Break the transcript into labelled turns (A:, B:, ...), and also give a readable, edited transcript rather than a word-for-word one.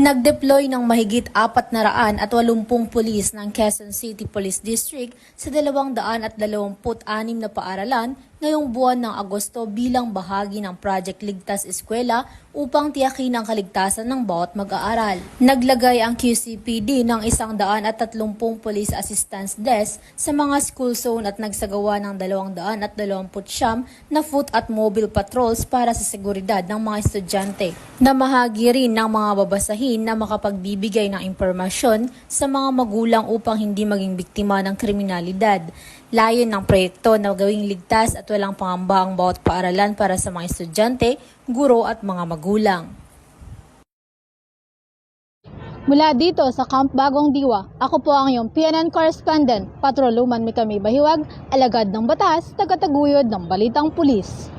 A: Nag-deploy ng mahigit 480 pulis ng Quezon City Police District sa 226 na paaralan ngayong buwan ng Agosto bilang bahagi ng Project Ligtas Eskwela upang tiyakin ang kaligtasan ng bawat mag-aaral. Naglagay ang QCPD ng 130 Police Assistance Desk sa mga school zone at nagsagawa ng 229 na foot at mobile patrols para sa seguridad ng mga estudyante. Namahagi rin ng mga babasahin na makapagbibigay ng impormasyon sa mga magulang upang hindi maging biktima ng kriminalidad. Layon ng proyekto na gawing ligtas at walang pangamba ang bawat paaralan para sa mga estudyante, guro at mga magulang.
B: Mula dito sa Camp Bagong Diwa, ako po ang iyong PNN correspondent, Patroluman Mikami Bahiwag, alagad ng batas, tagataguyod ng Balitang Pulis.